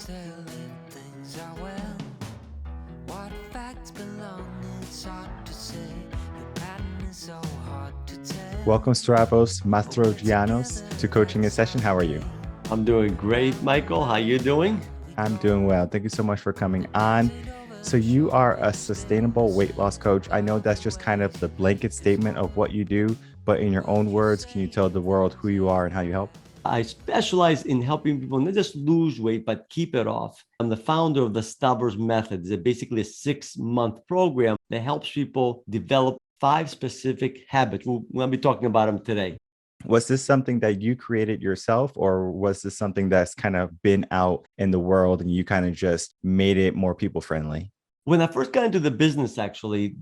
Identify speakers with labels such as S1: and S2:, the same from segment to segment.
S1: telling things are well. What facts belong, it's hard to say. The pattern is so hard to tell.
S2: Welcome, Stavros Mastrogiannis, to Coaching in Session. How are you?
S3: I'm doing great, Michael. How you doing?
S2: I'm doing well. Thank you so much for coming on. So you are a sustainable weight loss coach. I know that's just kind of the blanket statement of what you do, but in your own words, can you tell the world who you are and how you help?
S3: I specialize in helping people not just lose weight, but keep it off. I'm the founder of the Stavros method. It's basically a 6-month program that helps people develop 5 specific habits. We're going to be talking about them today.
S2: Was this something that you created yourself, or was this something that's kind of been out in the world and you kind of just made it more people friendly?
S3: When I first got into the business, actually,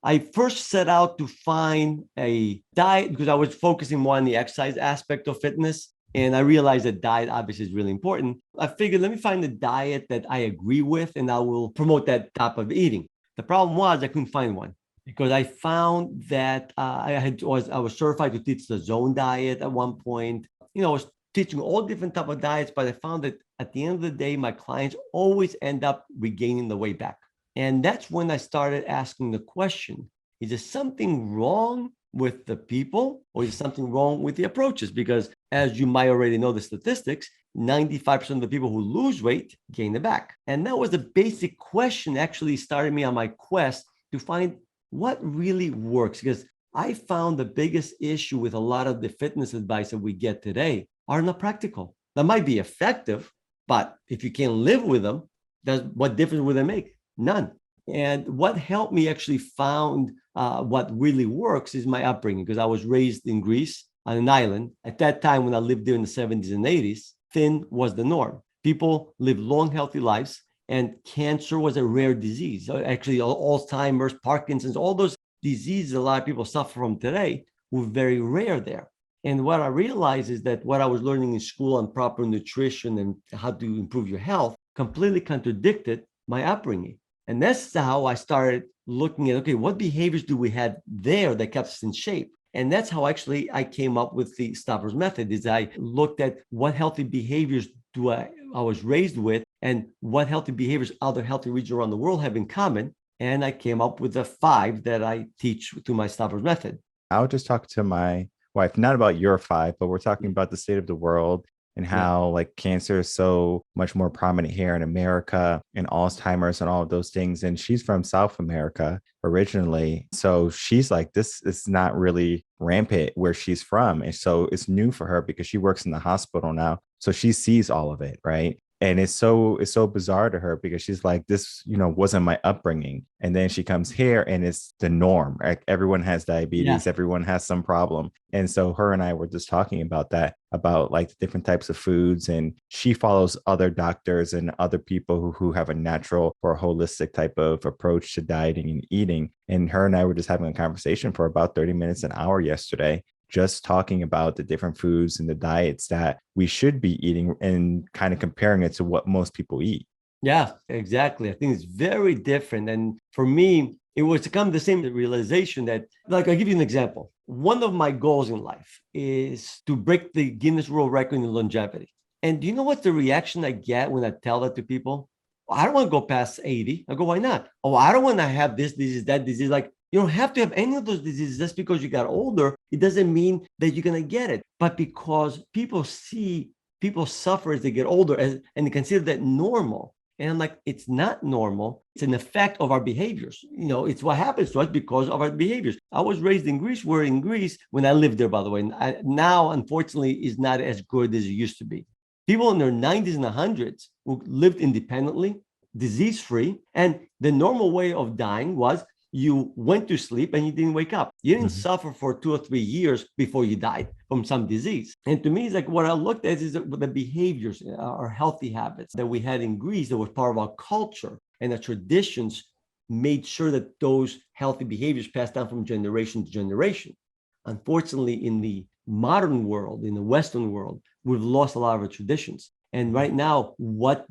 S3: I first set out to find a diet because I was focusing more on the exercise aspect of fitness. And I realized that diet obviously is really important. I figured, let me find a diet that I agree with and I will promote that type of eating. The problem was I couldn't find one because I found that I was certified to teach the zone diet at one point. I was teaching all different type of diets, but I found that at the end of the day, my clients always end up regaining the weight back. And that's when I started asking the question, is there something wrong with the people or is there something wrong with the approaches? Because as you might already know the statistics, 95% of the people who lose weight gain it back. And that was the basic question actually started me on my quest to find what really works. Because I found the biggest issue with a lot of the fitness advice that we get today are not practical. That might be effective, but if you can't live with them, what difference would they make? None. And what helped me actually found what really works is my upbringing, because I was raised in Greece on an island. At that time, when I lived there in the 70s and 80s, thin was the norm. People lived long, healthy lives, and cancer was a rare disease. So actually, Alzheimer's, Parkinson's, all those diseases a lot of people suffer from today were very rare there. And what I realized is that what I was learning in school on proper nutrition and how to improve your health completely contradicted my upbringing. And that's how I started looking at, okay, what behaviors do we have there that kept us in shape? And that's how actually I came up with the Stavros method, is I looked at what healthy behaviors I was raised with and what healthy behaviors other healthy regions around the world have in common. And I came up with the 5 that I teach through my Stavros method.
S2: I'll just talk to my wife, not about your 5, but we're talking about the state of the world and how like cancer is so much more prominent here in America and Alzheimer's and all of those things. And she's from South America originally. So she's like, this is not really rampant where she's from. And so it's new for her because she works in the hospital now. So she sees all of it, right? And it's so bizarre to her because she's like, this, wasn't my upbringing. And then she comes here and it's the norm. Like everyone has diabetes, everyone has some problem. And so her and I were just talking about that, about like the different types of foods. And she follows other doctors and other people who have a natural or holistic type of approach to dieting and eating. And her and I were just having a conversation for about 30 minutes, an hour yesterday, just talking about the different foods and the diets that we should be eating and kind of comparing it to what most people eat.
S3: Yeah, exactly. I think it's very different. And for me, it was to come to the same realization that, like, I'll give you an example. One of my goals in life is to break the Guinness World Record in longevity. And do you know what the reaction I get when I tell that to people? I don't want to go past 80. I go, why not? Oh, I don't want to have this disease, that disease. Like, you don't have to have any of those diseases just because you got older. It doesn't mean that you're going to get it. But because people see people suffer as they get older and they consider that normal. And I'm like, it's not normal. It's an effect of our behaviors. It's what happens to us because of our behaviors. I was raised in Greece. We're in Greece when I lived there, by the way. Now, unfortunately, is not as good as it used to be. People in their 90s and 100s who lived independently, disease-free. And the normal way of dying was you went to sleep and you didn't wake up. You didn't suffer for 2 or 3 years before you died from some disease. And to me, it's like what I looked at is the behaviors, our healthy habits that we had in Greece that was part of our culture and the traditions made sure that those healthy behaviors passed down from generation to generation. Unfortunately, in the modern world, in the Western world, we've lost a lot of our traditions. And right now, what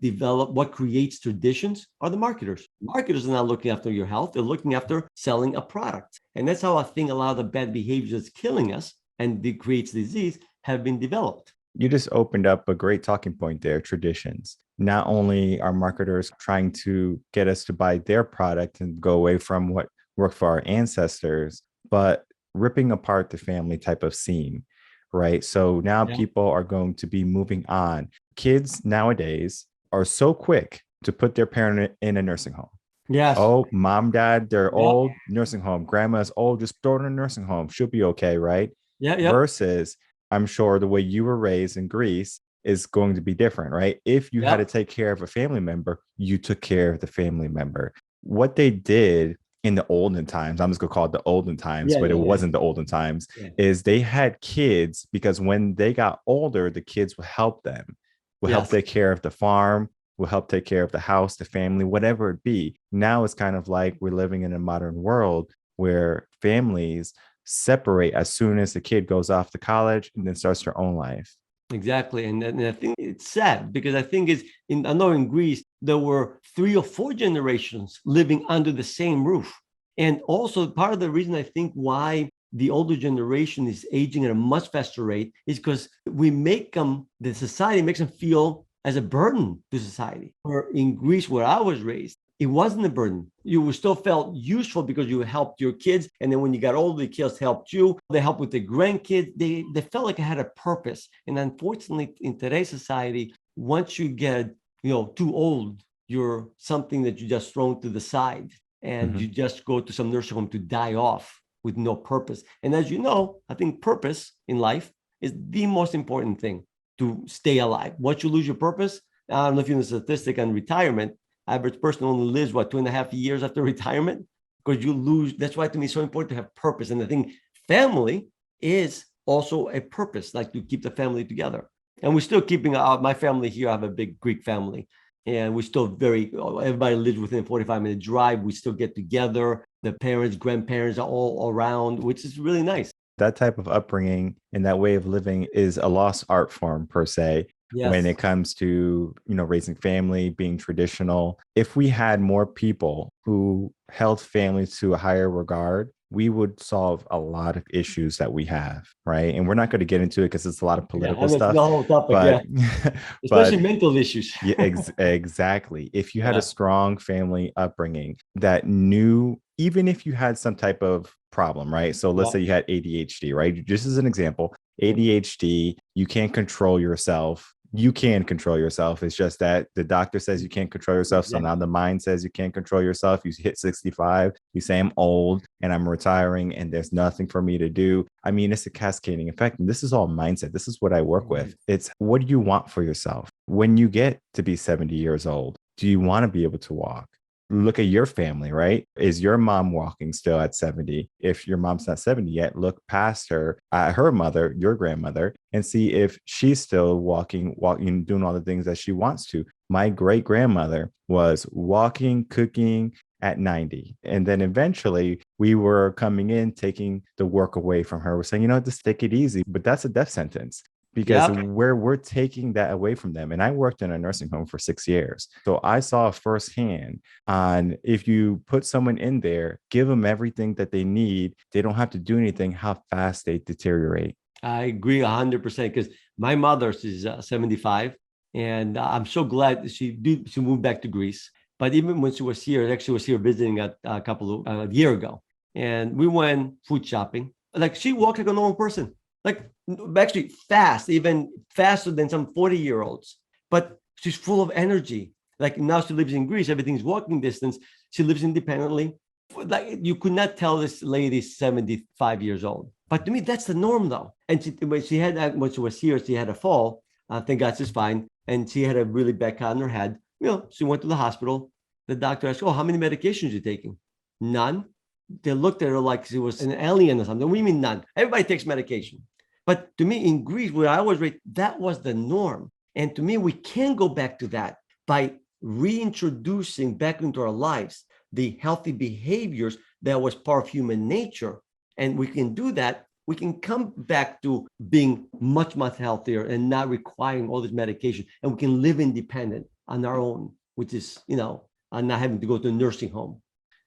S3: creates traditions are the marketers. Marketers are not looking after your health. They're looking after selling a product. And that's how I think a lot of the bad behaviors that's killing us and that creates disease have been developed.
S2: You just opened up a great talking point there, traditions. not only are marketers trying to get us to buy their product and go away from what worked for our ancestors, but ripping apart the family type of scene, right? So now
S3: Yeah.
S2: people are going to be moving on. Kids nowadays are so quick to put their parent in a nursing home.
S3: Yes.
S2: Oh, mom, dad, they're
S3: Yeah.
S2: old, nursing home. Grandma's old, just throw her in a nursing home. She'll be okay, right?
S3: Yeah. Yep.
S2: Versus, I'm sure the way you were raised in Greece is going to be different, right? If you had to
S3: Yep.
S2: take care of a family member, you took care of the family member. What they did in the olden times, I'm just going to call it the olden times,
S3: Yeah.
S2: but it
S3: Yeah. Yeah.
S2: wasn't the olden times,
S3: Yeah.
S2: is they had kids because when they got older, the kids would help them, would help
S3: Yes.
S2: take care of the farm, will help take care of the house, the family, whatever it be. Now it's kind of like we're living in a modern world where families separate as soon as the kid goes off to college and then starts their own life.
S3: Exactly. And I think it's sad because I think I know in Greece, there were 3 or 4 generations living under the same roof. And also part of the reason I think why the older generation is aging at a much faster rate is because the society makes them feel as a burden to society. Or in Greece, where I was raised, it wasn't a burden. You still felt useful because you helped your kids. And then when you got older, the kids helped you. They helped with the grandkids. They felt like it had a purpose. And unfortunately, in today's society, once you get too old, you're something that you just thrown to the side and you just go to some nursing home to die off with no purpose. And as you know, I think purpose in life is the most important thing to stay alive. Once you lose your purpose, I don't know if you know the statistic on retirement, average person only lives 2.5 years after retirement because you lose. That's why to me it's so important to have purpose. And I think family is also a purpose, like to keep the family together. And we're still keeping my family here. I have a big Greek family, and we're still everybody lives within a 45-minute drive. We still get together. The parents, grandparents are all around, which is really nice.
S2: That type of upbringing and that way of living is a lost art form per se. When
S3: Yes.
S2: it comes to raising family, being traditional, if we had more people who held family to a higher regard, we would solve a lot of issues that we have, right? And we're not going to get into it because it's a lot of
S3: Yeah,
S2: political
S3: that's the
S2: stuff,
S3: whole topic.
S2: but
S3: Yeah,
S2: but
S3: especially mental issues.
S2: yeah, exactly. If you had a
S3: Yeah.
S2: strong family upbringing that knew, even if you had some type of problem, right? So let's
S3: Yeah.
S2: say you had ADHD, right? Just as an example, ADHD, you can't control yourself. You can control yourself. It's just that the doctor says you can't control yourself. So now
S3: Exactly.
S2: the mind says you can't control yourself. You hit 65, you say, I'm old and I'm retiring and there's nothing for me to do. I mean, it's a cascading effect. And this is all mindset. This is what I work with. It's what do you want for yourself? When you get to be 70 years old, do you want to be able to walk? Look at your family, right? Is your mom walking still at 70? If your mom's not 70 yet, look past her, her mother, your grandmother, and see if she's still walking, doing all the things that she wants to. My great grandmother was walking, cooking at 90. And then eventually we were coming in, taking the work away from her. We're saying, just take it easy. But that's a death sentence because
S3: Yep.
S2: we're taking that away from them. And I worked in a nursing home for 6 years. So I saw firsthand on if you put someone in there, give them everything that they need, they don't have to do anything, how fast they deteriorate.
S3: I agree 100% because my mother is 75, and I'm so glad she moved back to Greece. But even when she was here, actually was here visiting a couple of year ago, and we went food shopping. Like she walked like a normal person, like actually fast, even faster than some 40-year-olds. But she's full of energy. Like now she lives in Greece, everything's walking distance. She lives independently. Like you could not tell this lady 75 years old. But to me, that's the norm, though. And when she was here, she had a fall. Thank God she's fine. And she had a really bad cut on her head. She went to the hospital. The doctor asked, "Oh, how many medications are you taking?" None. They looked at her like she was an alien or something. What do you mean none? Everybody takes medication. But to me, in Greece, where I was raised, that was the norm. And to me, we can go back to that by reintroducing back into our lives the healthy behaviors that was part of human nature. And we can do that. We can come back to being much, much healthier and not requiring all this medication. And we can live independent on our own, which is, not having to go to a nursing home.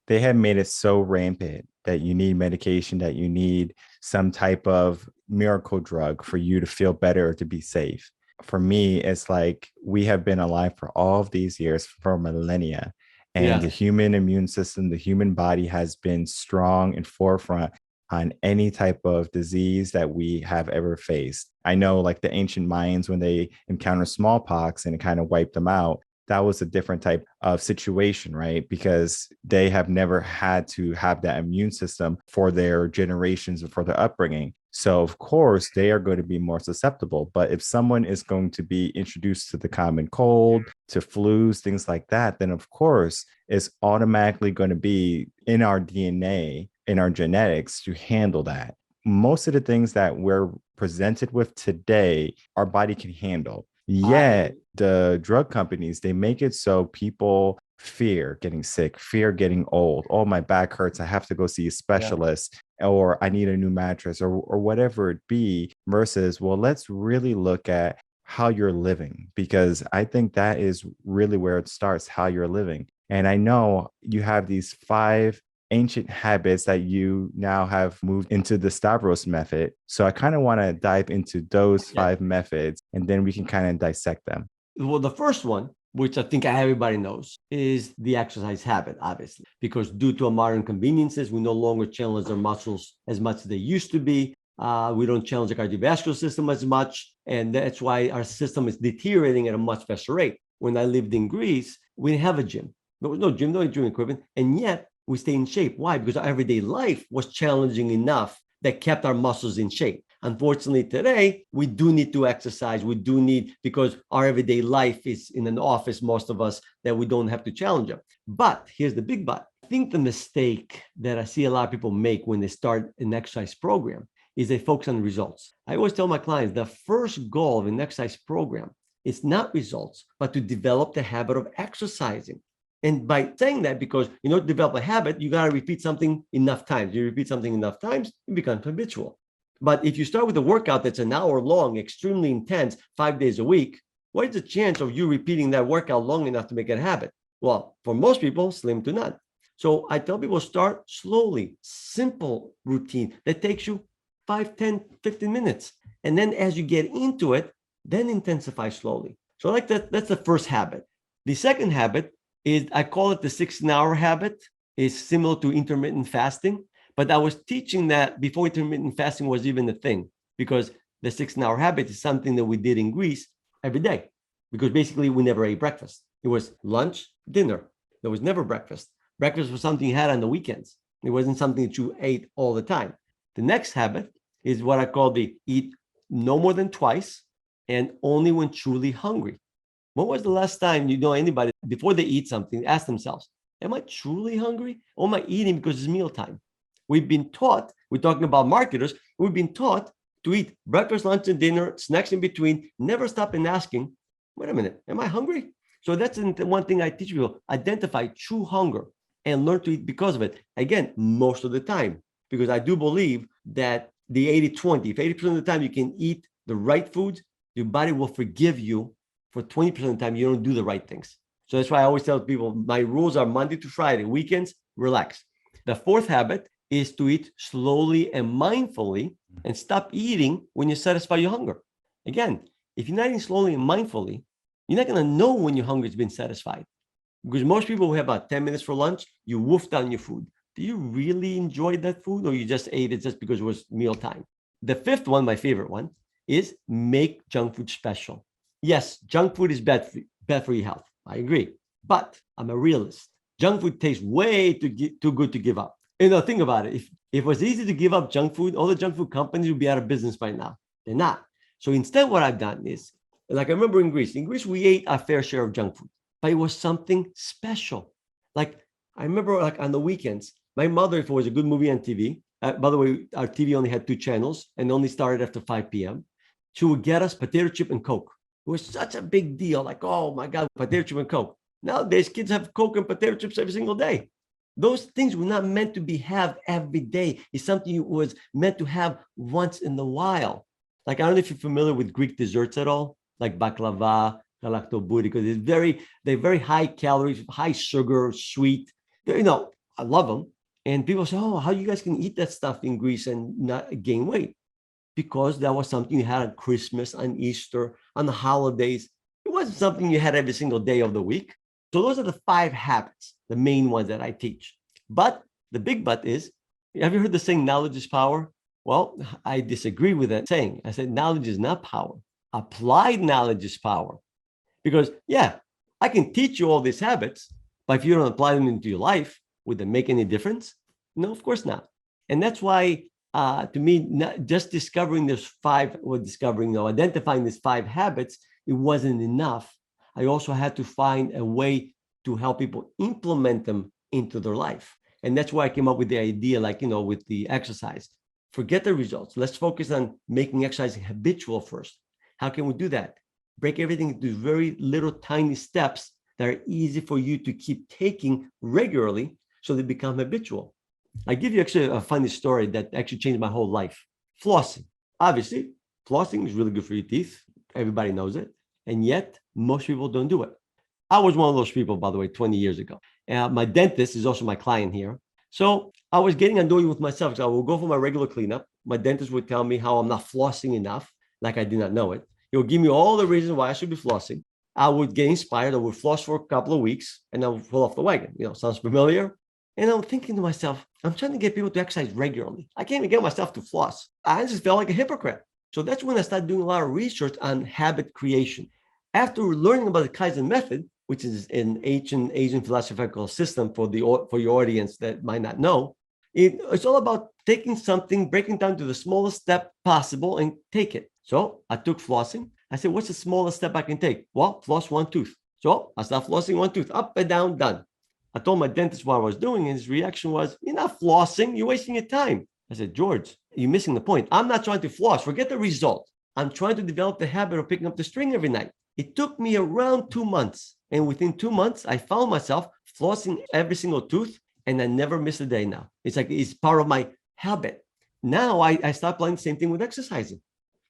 S2: They have made it so rampant that you need medication, that you need some type of miracle drug for you to feel better or to be safe. for me, it's like we have been alive for all of these years, for millennia. And the
S3: Yeah.
S2: human immune system, the human body has been strong and forefront on any type of disease that we have ever faced. I know, like the ancient Mayans, when they encountered smallpox and it kind of wiped them out, that was a different type of situation, right? Because they have never had to have that immune system for their generations or for their upbringing. So, of course, they are going to be more susceptible. But if someone is going to be introduced to the common cold, to flus, things like that, then of course, it's automatically going to be in our DNA, in our genetics to handle that. Most of the things that we're presented with today, our body can handle.
S3: I
S2: Yet the drug companies, they make it so people fear getting sick, fear getting old. Oh, my back hurts. I have to go see a
S3: yeah.
S2: specialist, or I need a new mattress, or whatever it be, versus, well, let's really look at how you're living, because I think that is really where it starts, how you're living. And I know you have these 5 ancient habits that you now have moved into the Stavros method. So I kind of want to dive into those
S3: Yeah.
S2: 5 methods, and then we can kind of dissect them.
S3: Well, the first one, which I think everybody knows, is the exercise habit, obviously, because due to our modern conveniences, we no longer challenge our muscles as much as they used to be. We don't challenge the cardiovascular system as much. And that's why our system is deteriorating at a much faster rate. When I lived in Greece, we didn't have a gym. There was no gym, no gym equipment. And yet we stay in shape. Why? Because our everyday life was challenging enough that kept our muscles in shape. Unfortunately, today, we do need to exercise. We do need, because our everyday life is in an office, most of us, that we don't have to challenge them. But here's the big but. I think the mistake that I see a lot of people make when they start an exercise program is they focus on results. I always tell my clients the first goal of an exercise program is not results, but to develop the habit of exercising. And by saying that, because to develop a habit, you got to repeat something enough times. You repeat something enough times, it becomes habitual. But if you start with a workout that's an hour long, extremely intense, 5 days a week, what is the chance of you repeating that workout long enough to make it a habit? Well, for most people, slim to none. So I tell people start slowly, simple routine that takes you 5, 10, 15 minutes. And then as you get into it, then intensify slowly. So like that's the first habit. The second habit is, I call it the 16-hour habit. It's similar to intermittent fasting. But I was teaching that before intermittent fasting was even a thing, because the 16-hour habit is something that we did in Greece every day, because basically we never ate breakfast. It was lunch, dinner. There was never breakfast. Breakfast was something you had on the weekends. It wasn't something that you ate all the time. The next habit is what I call the eat no more than twice and only when truly hungry. When was the last time anybody, before they eat something, ask themselves, am I truly hungry, or am I eating because it's mealtime? We've been taught, we're talking about marketers, we've been taught to eat breakfast, lunch, and dinner, snacks in between, never stop and asking, wait a minute, am I hungry? So that's one thing I teach people, identify true hunger and learn to eat because of it. Again, most of the time, because I do believe that the 80-20, if 80% of the time you can eat the right foods, your body will forgive you for 20% of the time you don't do the right things. So that's why I always tell people, my rules are Monday to Friday, weekends, relax. The fourth habit is to eat slowly and mindfully and stop eating when you satisfy your hunger. Again, if you're not eating slowly and mindfully, you're not going to know when your hunger has been satisfied. Because most people who have about 10 minutes for lunch, you wolf down your food. Do you really enjoy that food, or you just ate it just because it was mealtime? The fifth one, my favorite one, is make junk food special. Yes, junk food is bad for your health. I agree. But I'm a realist. Junk food tastes way too good to give up. Think about it. If it was easy to give up junk food, all the junk food companies would be out of business by now. They're not. So instead, what I've done is, like I remember in Greece, we ate our fair share of junk food, but it was something special. Like I remember, like on the weekends, my mother, if it was a good movie on TV, by the way, our TV only had 2 channels and only started after 5 p.m. She would get us potato chip and Coke. It was such a big deal. Like, oh my God, potato chip and Coke. Nowadays, kids have Coke and potato chips every single day. Those things were not meant to be have every day. It's something you was meant to have once in a while. Like, I don't know if you're familiar with Greek desserts at all, like baklava, galaktobouri, because they're very high calories, high sugar, sweet. I love them. And people say, oh, how you guys can eat that stuff in Greece and not gain weight? because that was something you had on Christmas, on Easter, on the holidays. It wasn't something you had every single day of the week. So those are the 5 habits, the main ones that I teach. But the big but is, have you heard the saying, knowledge is power? Well, I disagree with that saying. I said, knowledge is not power. Applied knowledge is power. Because, yeah, I can teach you all these habits, but if you don't apply them into your life, would they make any difference? No, of course not. And that's why, to me, not just discovering this 5, or identifying these 5 habits, it wasn't enough. I also had to find a way to help people implement them into their life. And that's why I came up with the idea, with the exercise. Forget the results. Let's focus on making exercising habitual first. How can we do that? Break everything into very little tiny steps that are easy for you to keep taking regularly so they become habitual. I give you actually a funny story that actually changed my whole life. Flossing. Obviously, flossing is really good for your teeth. Everybody knows it. And yet, most people don't do it. I was one of those people, by the way, 20 years ago. My dentist is also my client here. So I was getting annoyed with myself. So I would go for my regular cleanup. My dentist would tell me how I'm not flossing enough, like I did not know it. He would give me all the reasons why I should be flossing. I would get inspired. I would floss for a couple of weeks and I would fall off the wagon. Sounds familiar? And I'm thinking to myself, I'm trying to get people to exercise regularly. I can't even get myself to floss. I just felt like a hypocrite. So that's when I started doing a lot of research on habit creation. After learning about the Kaizen method, which is an ancient Asian philosophical system for your audience that might not know, it's all about taking something, breaking down to the smallest step possible and take it. So I took flossing. I said, what's the smallest step I can take? Well, floss one tooth. So I started flossing one tooth, up and down, done. I told my dentist what I was doing, and his reaction was, you're not flossing, you're wasting your time. I said, George, you're missing the point. I'm not trying to floss. Forget the result. I'm trying to develop the habit of picking up the string every night. It took me around 2 months. And within 2 months, I found myself flossing every single tooth, and I never miss a day now. It's part of my habit. Now I start applying the same thing with exercising.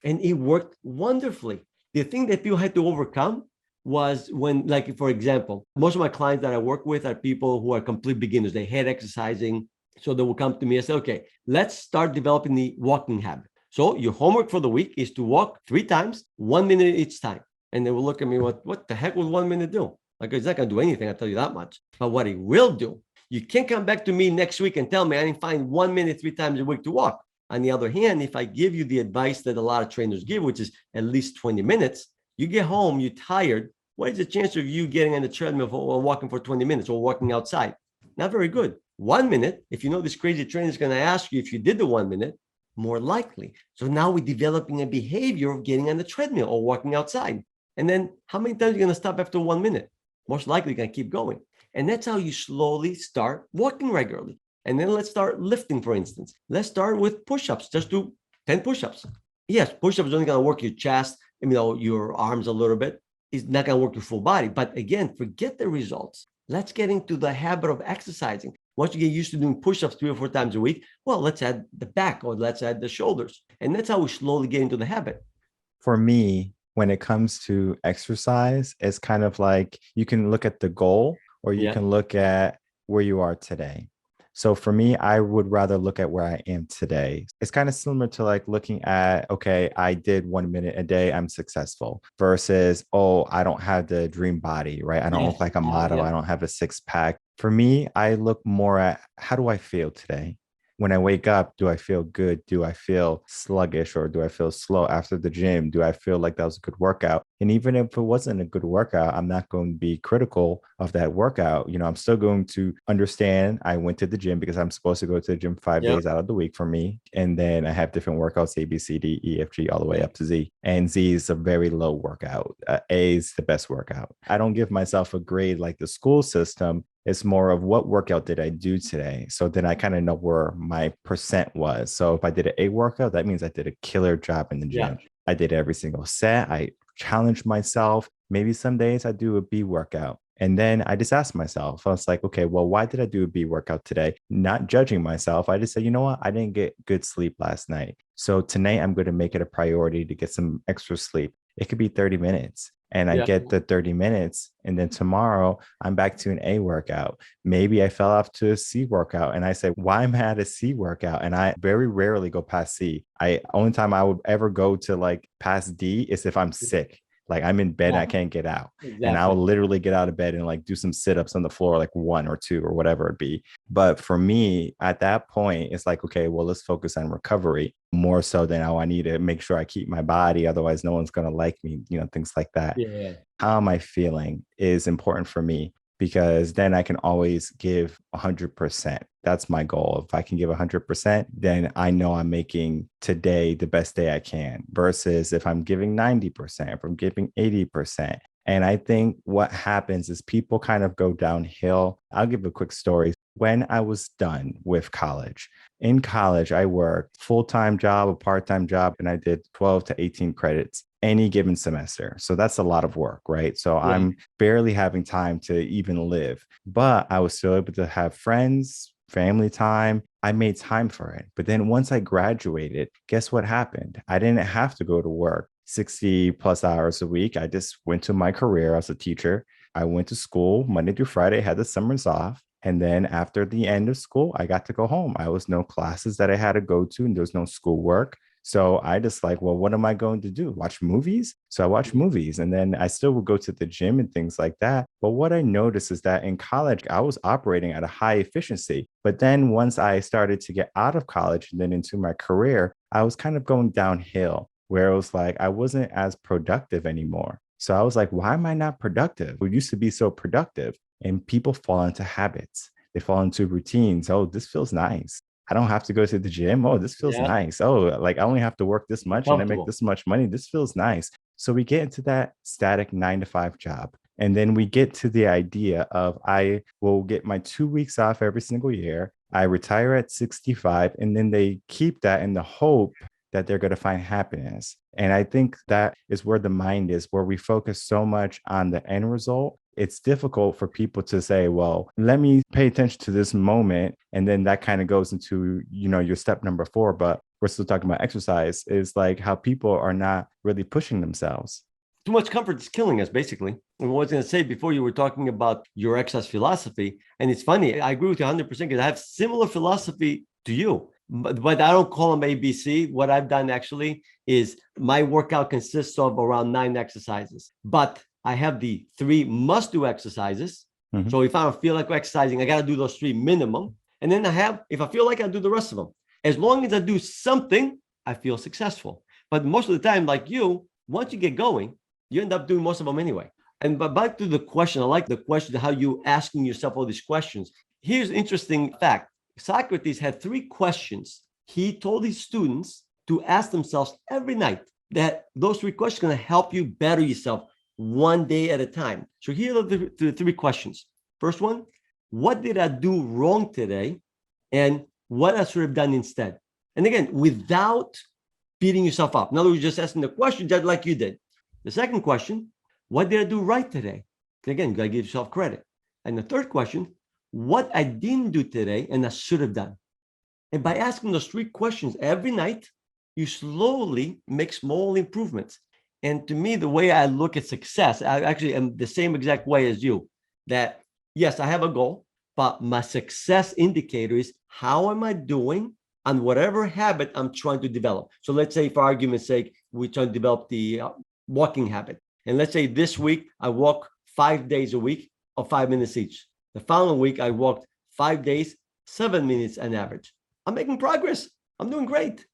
S3: And it worked wonderfully. The thing that people had to overcome was when, for example, most of my clients that I work with are people who are complete beginners. They hate exercising. So they will come to me and say, okay, let's start developing the walking habit. So your homework for the week is to walk 3 times, 1 minute each time. And they will look at me, what the heck will 1 minute do? It's not going to do anything, I'll tell you that much. But what it will do, you can't come back to me next week and tell me I didn't find 1 minute 3 times a week to walk. On the other hand, if I give you the advice that a lot of trainers give, which is at least 20 minutes, you get home, you're tired. What is the chance of you getting on the treadmill or walking for 20 minutes or walking outside? Not very good. 1 minute, if you know this crazy trainer is going to ask you if you did the 1 minute, more likely. So now we're developing a behavior of getting on the treadmill or walking outside. And then how many times are you going to stop after 1 minute? Most likely you're going to keep going. And that's how you slowly start walking regularly. And then let's start lifting, for instance. Let's start with push-ups. Just do 10 push-ups. Yes, push-ups are only going to work your chest, your arms a little bit. It's not going to work your full body. But again, forget the results. Let's get into the habit of exercising. Once you get used to doing push-ups 3 or 4 times a week, well, let's add the back or let's add the shoulders. And that's how we slowly get into the habit.
S2: For me, when it comes to exercise, it's kind of like you can look at the goal or you can look at where you are today. So for me, I would rather look at where I am today. It's kind of similar to like looking at, okay, I did 1 minute a day, I'm successful, versus, oh, I don't have the dream body, right? I don't look like a model. I don't have a 6-pack. For me, I look more at how do I feel today? When I wake up, do I feel good? Do I feel sluggish or do I feel slow after the gym? Do I feel like that was a good workout? And even if it wasn't a good workout, I'm not going to be critical of that workout. I'm still going to understand I went to the gym because I'm supposed to go to the gym 5 days out of the week for me. And then I have different workouts, A, B, C, D, E, F, G, all the way up to Z. And Z is a very low workout. A is the best workout. I don't give myself a grade like the school system. It's more of what workout did I do today? So then I kind of know where my percent was. So if I did an A workout, that means I did a killer job in the gym. I did every single set. I challenged myself. Maybe some days I do a B workout. And then I just asked myself, I was like, okay, well, why did I do a B workout today? Not judging myself. I just said, you know what? I didn't get good sleep last night. So tonight I'm going to make it a priority to get some extra sleep. It could be 30 minutes. and I get the 30 minutes. And then tomorrow I'm back to an A workout. Maybe I fell off to a C workout and I say, why am I at a C workout? And I very rarely go past C. Only time I would ever go to like past D is if I'm sick. Like I'm in bed, I can't get out. Exactly. And I will literally get out of bed and like do some sit-ups on the floor, like 1 or 2 or whatever it be. But for me, at that point, it's like, okay, well, let's focus on recovery more so than, oh, I need to make sure I keep my body. Otherwise, no one's going to like me, things like that.
S3: Yeah.
S2: How am I feeling is important for me, because then I can always give 100%. That's my goal. If I can give 100%, then I know I'm making today the best day I can, versus if I'm giving 90%, if I'm giving 80%. And I think what happens is people kind of go downhill. I'll give a quick story. When I was done with college, in college, I worked full-time job, a part-time job, and I did 12 to 18 credits any given semester. So that's a lot of work, right? So I'm barely having time to even live, but I was still able to have friends, family time. I made time for it. But then once I graduated, guess what happened? I didn't have to go to work 60 plus hours a week. I just went to my career as a teacher. I went to school Monday through Friday, had the summers off. And then after the end of school, I got to go home. I was no classes that I had to go to, and there was no schoolwork. So I just like, well, what am I going to do? Watch movies? So I watch movies, and then I still would go to the gym and things like that. But what I noticed is that in college, I was operating at a high efficiency. But then once I started to get out of college and then into my career, I was kind of going downhill, where it was like, I wasn't as productive anymore. So I was like, why am I not productive? We used to be so productive. And people fall into habits. They fall into routines. Oh, this feels nice. I don't have to go to the gym. Oh, this feels nice. Oh, like I only have to work this much and I make this much money. This feels nice. So we get into that static 9-to-5 job. And then we get to the idea of, I will get my 2 weeks off every single year. I retire at 65. And then they keep that in the hope that they're going to find happiness. And I think that is where the mind is, where we focus so much on the end result. It's difficult for people to say, well, let me pay attention to this moment. And then that kind of goes into, your step number 4, but we're still talking about exercise, is like how people are not really pushing themselves.
S3: Too much comfort is killing us, basically. And what I was going to say before, you were talking about your exercise philosophy. And it's funny, I agree with you 100% because I have similar philosophy to you. But I don't call them ABC. What I've done actually is my workout consists of around 9 exercises. But I have the 3 must-do exercises. Mm-hmm. So if I don't feel like exercising, I got to do those 3 minimum. And then if I feel like I do the rest of them. As long as I do something, I feel successful. But most of the time, like you, once you get going, you end up doing most of them anyway. And but back to the question, I like the question, how you asking yourself all these questions. Here's an interesting fact. Socrates had 3 questions he told his students to ask themselves every night, that those 3 questions are going to help you better yourself one day at a time. So here are the 3 questions. First one, what did I do wrong today? And what I should have done instead? And again, without beating yourself up. In other words, just asking the question just like you did. The second question, what did I do right today? And again, you got to give yourself credit. And the third question, what I didn't do today and I should have done. And by asking those 3 questions every night, you slowly make small improvements. And to me, the way I look at success, I actually am the same exact way as you, that yes, I have a goal, but my success indicator is how am I doing on whatever habit I'm trying to develop. So let's say, for argument's sake, we're trying to develop the walking habit. And let's say this week, I walk 5 days a week of 5 minutes each. The following week, I walked 5 days, 7 minutes on average. I'm making progress. I'm doing great.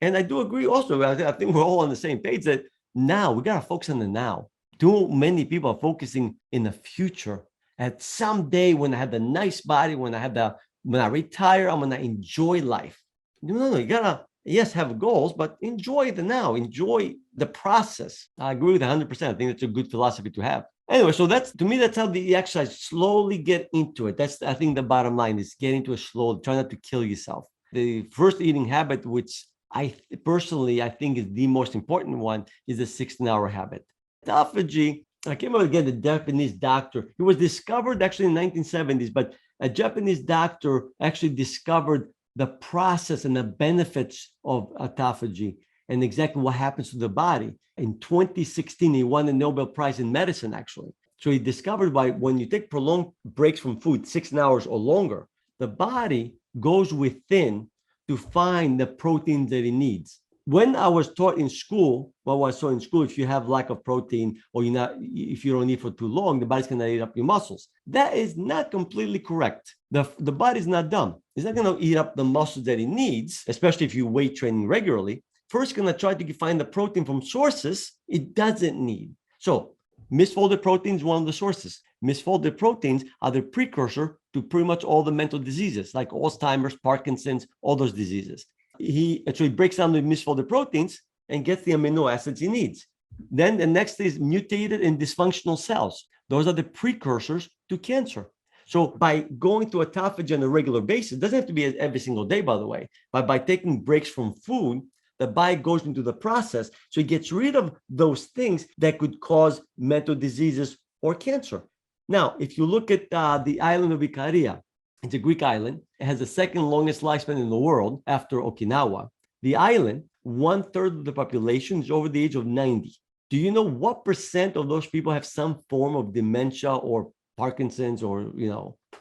S3: And I do agree also, I think we're all on the same page that now we got to focus on the now. Too many people are focusing in the future. At some day when I have the nice body, when I retire, I'm going to enjoy life. No, you got to, yes, have goals, but enjoy the now, enjoy the process. I agree with 100%. I think that's a good philosophy to have. Anyway, so that's how the exercise, slowly get into it. That's, I think, the bottom line is get into it slowly, try not to kill yourself. The first eating habit, which I personally think is the most important one, is the 16-hour habit. Autophagy, I came up again, the Japanese doctor. It was discovered actually in the 1970s, but a Japanese doctor actually discovered the process and the benefits of autophagy. and exactly what happens to the body. In 2016, he won the Nobel Prize in medicine, actually. So he discovered when you take prolonged breaks from food, 16 hours or longer, the body goes within to find the proteins that it needs. When I was taught in school, if you have lack of protein or if you don't eat for too long, the body's going to eat up your muscles. That is not completely correct. The body's not dumb. It's not going to eat up the muscles that it needs, especially if you weight training regularly. First, going to try to find the protein from sources it doesn't need. So misfolded protein is one of the sources. Misfolded proteins are the precursor to pretty much all the mental diseases like Alzheimer's, Parkinson's, all those diseases. He actually breaks down the misfolded proteins and gets the amino acids he needs. Then the next is mutated and dysfunctional cells. Those are the precursors to cancer. So by going to autophagy on a regular basis, it doesn't have to be every single day, by the way, but by taking breaks from food, the body goes into the process. So it gets rid of those things that could cause mental diseases or cancer. Now, if you look at the island of Ikaria, it's a Greek island. It has the second longest lifespan in the world after Okinawa. The island, 1/3 of the population is over the age of 90. Do you know what percent of those people have some form of dementia or Parkinson's or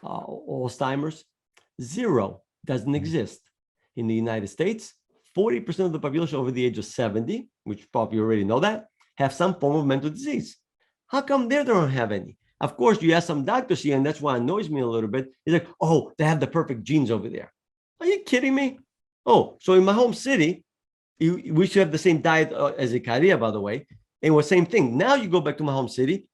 S3: Alzheimer's? 0. Doesn't exist. In the United States, 40% of the population over the age of 70, which probably you already know that, have some form of mental disease. How come they don't have any? Of course, you ask some doctors here, and that's what annoys me a little bit. It's like, oh, they have the perfect genes over there. Are you kidding me? Oh, so in my home city, we should have the same diet as Ikaria, by the way. And it was the same thing. Now you go back to my home city,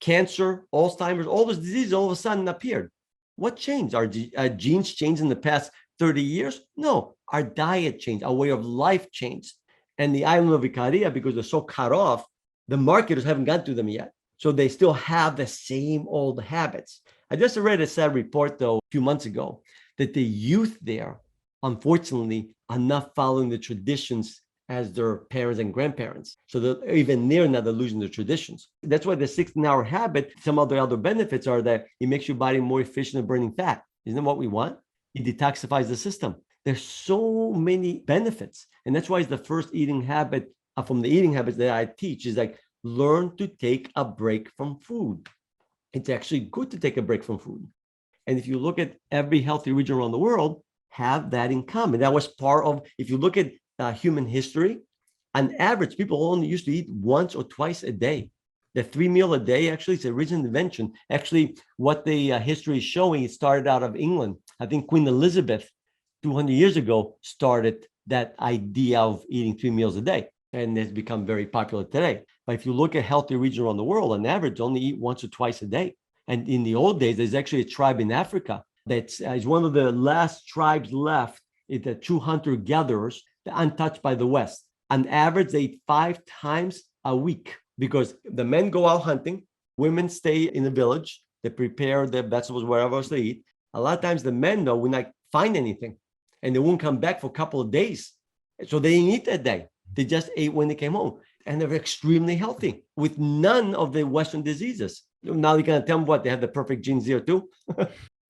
S3: cancer, Alzheimer's, all those diseases all of a sudden appeared. What changed? Our genes changed in the past 30 years? No, our diet changed, our way of life changed. And the island of Ikaria, because they're so cut off, the marketers haven't gotten to them yet. So they still have the same old habits. I just read a sad report, though, a few months ago, that the youth there, unfortunately, are not following the traditions as their parents and grandparents. So that even they're not losing their traditions. That's why the 16-hour habit, some of the other benefits are that it makes your body more efficient at burning fat. Isn't that what we want? It detoxifies the system. There's so many benefits. And that's why it's the first eating habit from the eating habits that I teach is like, learn to take a break from food. It's actually good to take a break from food. And if you look at every healthy region around the world, have that in common. That was part of, if you look at human history, on average, people only used to eat once or twice a day. The 3 meal a day actually is a recent invention. Actually, what the history is showing, it started out of England. I think Queen Elizabeth, 200 years ago, started that idea of eating 3 meals a day. And it's become very popular today. But if you look at healthy regions around the world, on average, only eat once or twice a day. And in the old days, there's actually a tribe in Africa that is one of the last tribes left. It's the true hunter-gatherers, untouched by the West. On average, they eat 5 times a week because the men go out hunting, women stay in the village, they prepare their vegetables, wherever else they eat. A lot of times the men, though, will not find anything and they won't come back for a couple of days. So they didn't eat that day. They just ate when they came home. And they're extremely healthy with none of the Western diseases. Now you're going to tell them what? They have the perfect genes here too?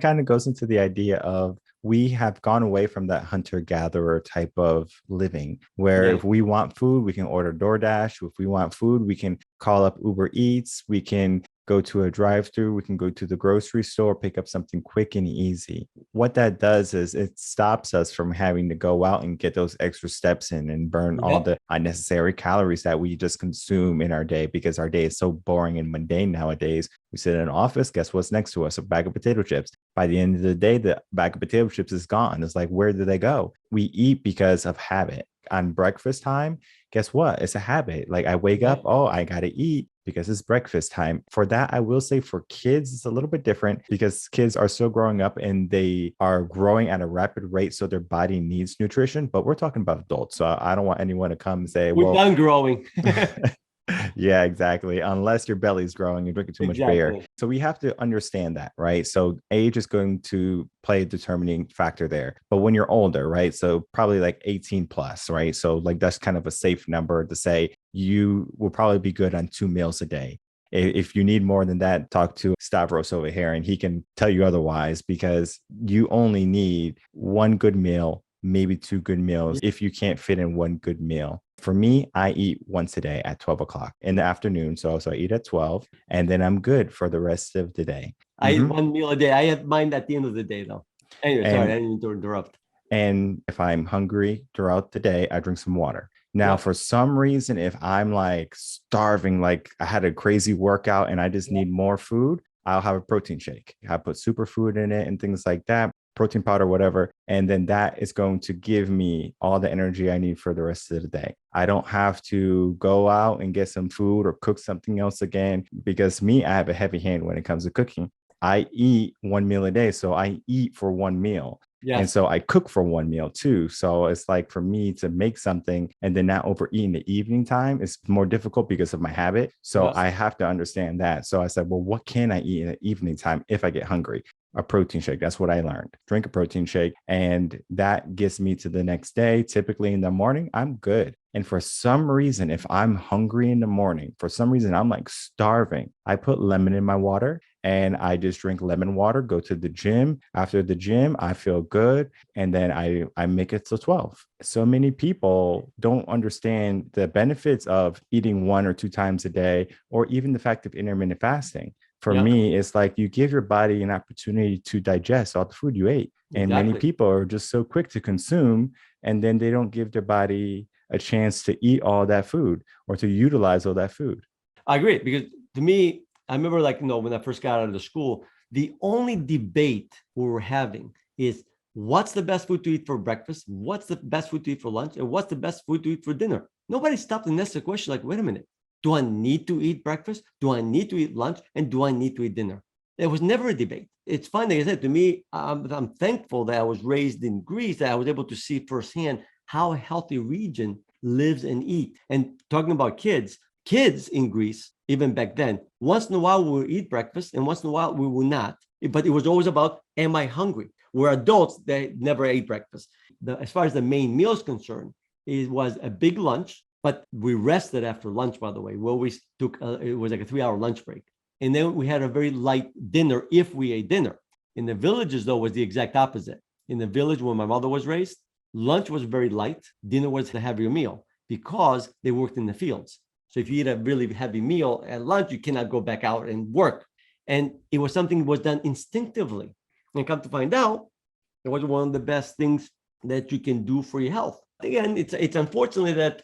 S2: Kind of goes into the idea of we have gone away from that hunter-gatherer type of living where if we want food, we can order DoorDash. If we want food, we can call up Uber Eats. We can go to a drive-through. We can go to the grocery store, pick up something quick and easy. What that does is it stops us from having to go out and get those extra steps in and burn all the unnecessary calories that we just consume in our day because our day is so boring and mundane nowadays. We sit in an office, guess what's next to us? A bag of potato chips. By the end of the day, the bag of potato chips is gone. It's like, where did they go? We eat because of habit. On breakfast time, guess what? It's a habit. Like I wake up, oh, I got to eat because it's breakfast time. For that, I will say for kids, it's a little bit different because kids are still growing up and they are growing at a rapid rate. So their body needs nutrition, but we're talking about adults. So I don't want anyone to come and say,
S3: we're done growing.
S2: Yeah, exactly. Unless your belly's growing, you're drinking too much beer. So we have to understand that, right? So age is going to play a determining factor there. But when you're older, right? So probably like 18 plus, right? So like that's kind of a safe number to say you will probably be good on 2 meals a day. If you need more than that, talk to Stavros over here and he can tell you otherwise because you only need one good meal, maybe two good meals if you can't fit in one good meal. For me, I eat once a day at 12 o'clock in the afternoon. So I eat at 12 and then I'm good for the rest of the day.
S3: I eat one meal a day. I have mine at the end of the day, though. Anyway, sorry, I didn't mean to interrupt.
S2: And if I'm hungry throughout the day, I drink some water. Now, for some reason, if I'm like starving, like I had a crazy workout and I just need more food, I'll have a protein shake. I put superfood in it and things like that, protein powder, whatever. And then that is going to give me all the energy I need for the rest of the day. I don't have to go out and get some food or cook something else again, because me, I have a heavy hand when it comes to cooking. I eat one meal a day. So I eat for one meal. Yes. And so I cook for one meal too. So it's like for me to make something and then not overeat in the evening time is more difficult because of my habit. So I have to understand that. So I said, well, what can I eat in the evening time if I get hungry? A protein shake. That's what I learned. Drink a protein shake. And that gets me to the next day. Typically in the morning, I'm good. And for some reason, if I'm hungry in the morning, for some reason, I'm like starving, I put lemon in my water and I just drink lemon water, go to the gym. After the gym, I feel good. And then I make it to 12. So many people don't understand the benefits of eating 1 or 2 times a day, or even the fact of intermittent fasting. For me, it's like you give your body an opportunity to digest all the food you ate. And many people are just so quick to consume, and then they don't give their body a chance to eat all that food or to utilize all that food.
S3: I agree, because to me, I remember when I first got out of the school, the only debate we were having is what's the best food to eat for breakfast? What's the best food to eat for lunch? And what's the best food to eat for dinner? Nobody stopped and asked the question like, wait a minute. Do I need to eat breakfast? Do I need to eat lunch? And do I need to eat dinner? There was never a debate. It's fine. Like I said, to me, I'm thankful that I was raised in Greece, that I was able to see firsthand how a healthy region lives and eat. And talking about kids in Greece, even back then, once in a while we would eat breakfast and once in a while we would not. But it was always about, am I hungry? We're adults, they never ate breakfast. As far as the main meal is concerned, it was a big lunch. But we rested after lunch, by the way. We always took, it was like a 3-hour lunch break. And then we had a very light dinner if we ate dinner. In the villages, though, was the exact opposite. In the village where my mother was raised, lunch was very light. Dinner was a heavier meal because they worked in the fields. So if you eat a really heavy meal at lunch, you cannot go back out and work. And it was something that was done instinctively. And come to find out, it was one of the best things that you can do for your health. Again, it's unfortunately that,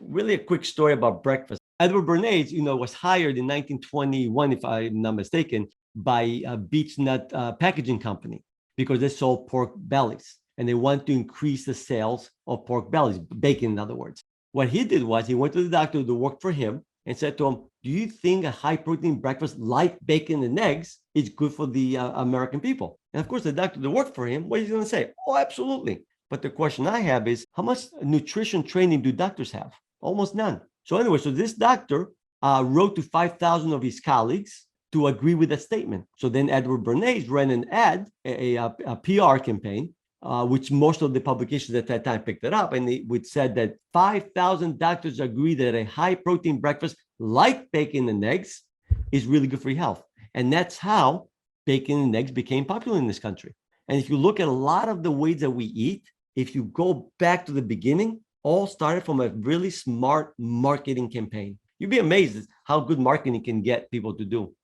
S3: really a quick story about breakfast. Edward Bernays, was hired in 1921, if I'm not mistaken, by a beech nut packaging company because they sold pork bellies and they want to increase the sales of pork bellies, bacon, in other words. What he did was he went to the doctor to work for him and said to him, do you think a high protein breakfast like bacon and eggs is good for the American people? And of course, the doctor that worked for him, what is he going to say? Oh, absolutely. But the question I have is, how much nutrition training do doctors have? Almost none. So anyway, this doctor wrote to 5,000 of his colleagues to agree with that statement. So then Edward Bernays ran an ad, a PR campaign, which most of the publications at that time picked it up. And it said that 5,000 doctors agree that a high protein breakfast like bacon and eggs is really good for your health. And that's how bacon and eggs became popular in this country. And if you look at a lot of the ways that we eat, if you go back to the beginning, all started from a really smart marketing campaign. You'd be amazed at how good marketing can get people to do.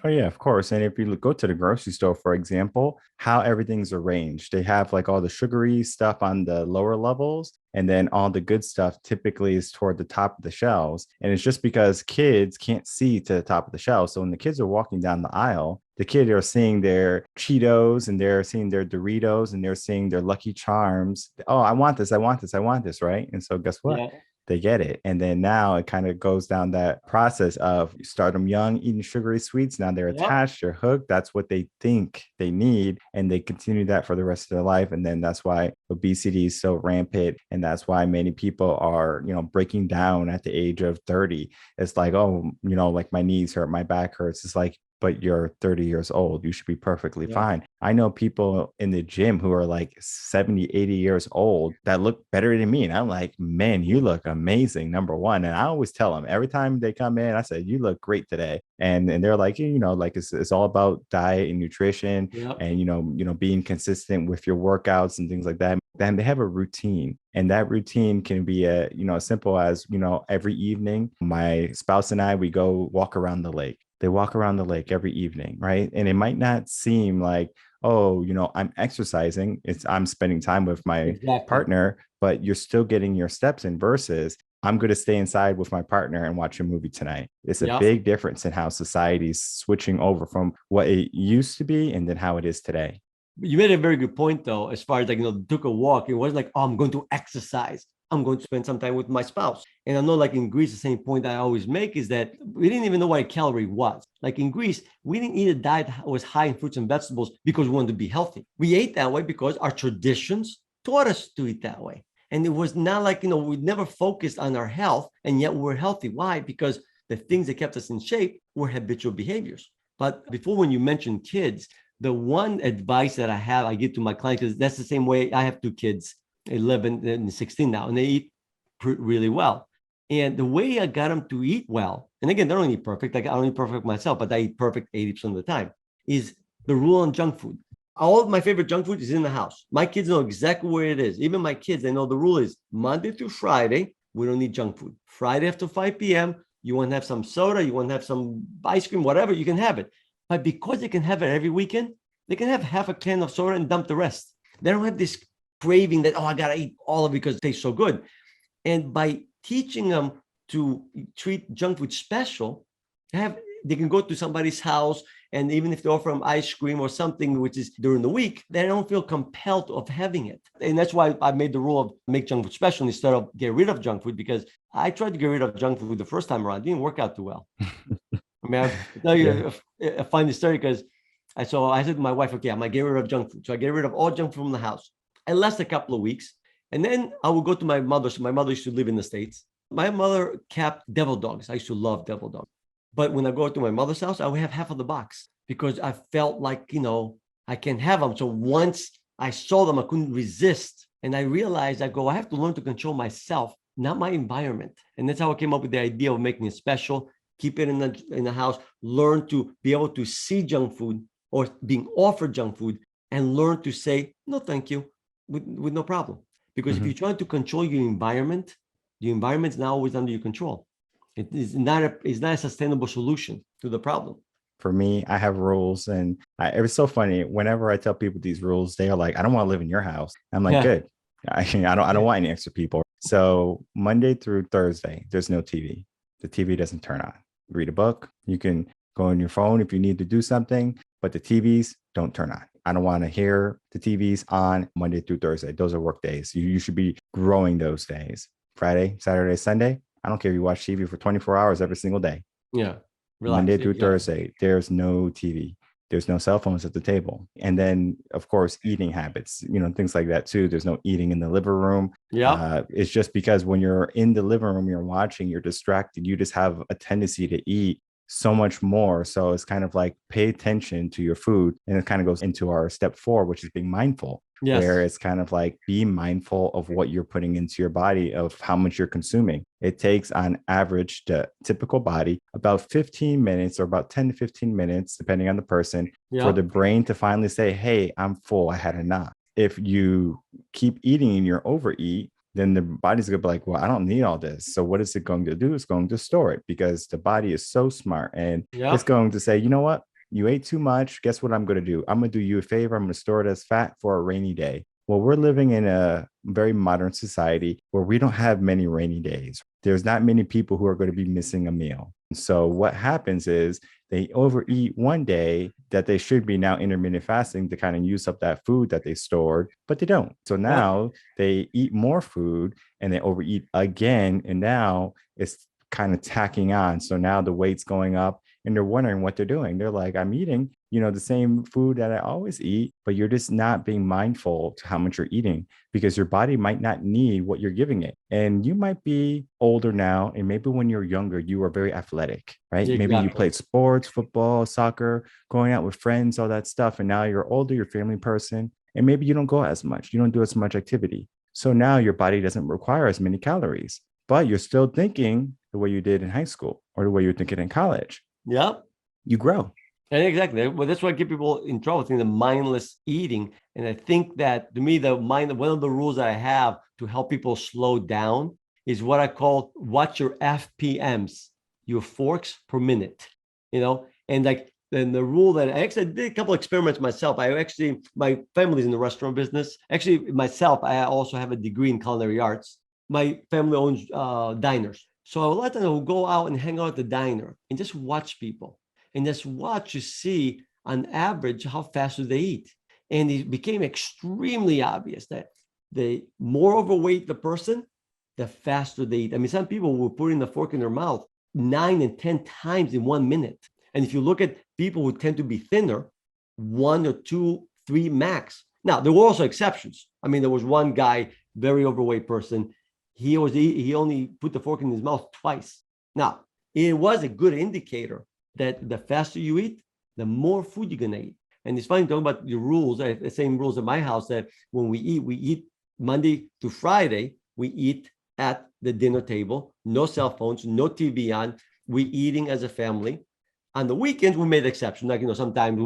S2: Oh, yeah, of course. And if you go to the grocery store, for example, how everything's arranged, they have like all the sugary stuff on the lower levels, and then all the good stuff typically is toward the top of the shelves. And it's just because kids can't see to the top of the shelves. So when the kids are walking down the aisle, the kids are seeing their Cheetos and they're seeing their Doritos and they're seeing their Lucky Charms. Oh, I want this, I want this, I want this, right? And so guess what? Yeah. They get it. And then now it kind of goes down that process of you start them young, eating sugary sweets. Now they're attached, they're hooked. That's what they think they need. And they continue that for the rest of their life. And then that's why obesity is so rampant. And that's why many people are, breaking down at the age of 30. It's like, oh, like my knees hurt, my back hurts. It's like, but you're 30 years old. You should be perfectly fine. I know people in the gym who are like 70, 80 years old that look better than me. And I'm like, man, you look amazing, number one. And I always tell them every time they come in, I said, you look great today. And they're like, like it's all about diet and nutrition and, being consistent with your workouts and things like that. then they have a routine, and that routine can be as simple as, every evening my spouse and I, we go walk around the lake. They walk around the lake every evening, right? And it might not seem like, oh, I'm exercising, I'm spending time with my partner, but you're still getting your steps in, versus I'm going to stay inside with my partner and watch a movie tonight. It's a big difference in how society's switching over from what it used to be and then how it is today.
S3: You made a very good point, though, as far as took a walk. It wasn't like, oh, I'm going to exercise. I'm going to spend some time with my spouse. And I know, like in Greece, the same point I always make is that we didn't even know what a calorie was. Like in Greece, we didn't eat a diet that was high in fruits and vegetables because we wanted to be healthy. We ate that way because our traditions taught us to eat that way. And it was not like, we never focused on our health, and yet we're healthy. Why? Because the things that kept us in shape were habitual behaviors. But before, when you mentioned kids, the one advice that I give to my clients, because that's the same way. I have two kids, 11 and 16 now, and they eat really well. And the way I got them to eat well, and again, they don't eat perfect. Like I don't eat perfect myself, but I eat perfect 80% of the time, is the rule on junk food. All of my favorite junk food is in the house. My kids know exactly where it is. Even my kids, they know the rule is Monday through Friday, we don't eat junk food. Friday after 5 p.m., you want to have some soda, you want to have some ice cream, whatever, you can have it. But because they can have it every weekend, they can have half a can of soda and dump the rest. They don't have this craving that, I got to eat all of it because it tastes so good. And by teaching them to treat junk food special, they can go to somebody's house, and even if they offer them ice cream or something, which is during the week, they don't feel compelled of having it. And that's why I made the rule of make junk food special instead of get rid of junk food, because I tried to get rid of junk food the first time around. It didn't work out too well. I mean, I'll tell you a funny story, because I said to my wife, okay, I'm going to get rid of junk food. So I get rid of all junk food from the house. It lasted a couple of weeks. And then I would go to my mother. So my mother used to live in the States. My mother kept devil dogs. I used to love devil dogs. But when I go to my mother's house, I would have half of the box because I felt like, I can have them. So once I saw them, I couldn't resist. And I realized I have to learn to control myself, not my environment. And that's how I came up with the idea of making it special. Keep it in the house, learn to be able to see junk food or being offered junk food, and learn to say, no, thank you, with no problem. Because if you're trying to control your environment, the environment's not always under your control. It is not a sustainable solution to the problem.
S2: For me, I have rules, and it was so funny. Whenever I tell people these rules, they are like, I don't want to live in your house. I'm like, good. I don't want any extra people. So Monday through Thursday, there's no TV. The TV doesn't turn on. Read a book. You can go on your phone if you need to do something, but the TVs don't turn on. I don't want to hear the TVs on Monday through Thursday. Those are work days. You should be growing those days. Friday, Saturday, Sunday. I don't care if you watch TV for 24 hours every single day.
S3: Yeah.
S2: Relax. Monday through Thursday, there's no TV. There's no cell phones at the table. And then, of course, eating habits, things like that too. There's no eating in the living room. Yeah. It's just because when you're in the living room, you're watching, you're distracted. You just have a tendency to eat so much more. So it's kind of like pay attention to your food. And it kind of goes into our step 4, which is being mindful. Yes. Where it's kind of like be mindful of what you're putting into your body, of how much you're consuming. It takes on average the typical body about 15 minutes or about 10 to 15 minutes, depending on the person, for the brain to finally say, hey, I'm full. I had enough. If you keep eating and you're overeat, then the body's going to be like, well, I don't need all this. So what is it going to do? It's going to store it, because the body is so smart, and it's going to say, you know what? You ate too much. Guess what I'm going to do? I'm going to do you a favor. I'm going to store it as fat for a rainy day. Well, we're living in a very modern society where we don't have many rainy days. There's not many people who are going to be missing a meal. So what happens is they overeat one day that they should be now intermittent fasting to kind of use up that food that they stored, but they don't. So now they eat more food and they overeat again. And now it's kind of tacking on. So now the weight's going up, and they're wondering what they're doing. They're like, I'm eating, the same food that I always eat, but you're just not being mindful to how much you're eating, because your body might not need what you're giving it. And you might be older now, and maybe when you're younger, you were very athletic, right? Exactly. Maybe you played sports, football, soccer, going out with friends, all that stuff. And now you're older, you're a family person, and maybe you don't go as much. You don't do as much activity. So now your body doesn't require as many calories, but you're still thinking the way you did in high school or the way you're thinking in college.
S3: Yep.
S2: You grow.
S3: And exactly. Well, that's why I get people in trouble, thinking the mindless eating. And I think that to me, one of the rules that I have to help people slow down is what I call watch your FPMs, your forks per minute, and like, then the rule that I actually did a couple of experiments myself. My family's in the restaurant business. Actually, myself, I also have a degree in culinary arts. My family owns diners. So a lot of times I will go out and hang out at the diner and just watch people and just watch to see on average how fast do they eat. And it became extremely obvious that the more overweight the person, the faster they eat. I mean, some people will put in the fork in their mouth 9 and 10 times in 1 minute. And if you look at people who tend to be thinner, 1 or 2, 3 max. Now, there were also exceptions. I mean, there was one guy, very overweight person. He only put the fork in his mouth twice. Now, it was a good indicator that the faster you eat, the more food you're gonna eat. And it's funny talking about the rules, the same rules at my house, that when we eat Monday to Friday, we eat at the dinner table, no cell phones, no TV on. We eating as a family. On the weekends, we made exceptions. Like, sometimes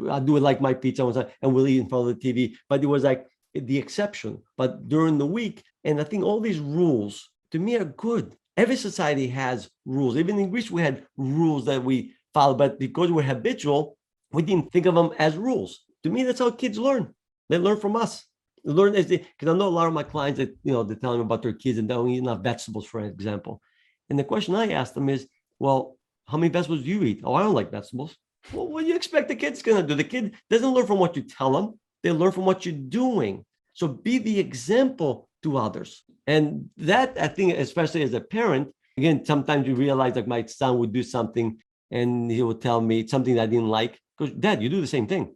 S3: I'll do it like my pizza and we'll eat in front of the TV. But it was like the exception. But during the week, and I think all these rules to me are good. Every society has rules. Even in Greece, we had rules that we follow, but because we're habitual, we didn't think of them as rules. To me, that's how kids learn. They learn from us. They learn because I know a lot of my clients that they're telling me about their kids and they don't eat enough vegetables, for example. And the question I ask them is, well, how many vegetables do you eat? Oh, I don't like vegetables. Well, what do you expect the kid's gonna do? The kid doesn't learn from what you tell them. They learn from what you're doing. So be the example to others. And that, I think, especially as a parent, again, sometimes you realize like my son would do something and he would tell me something that I didn't like. Because, Dad, you do the same thing.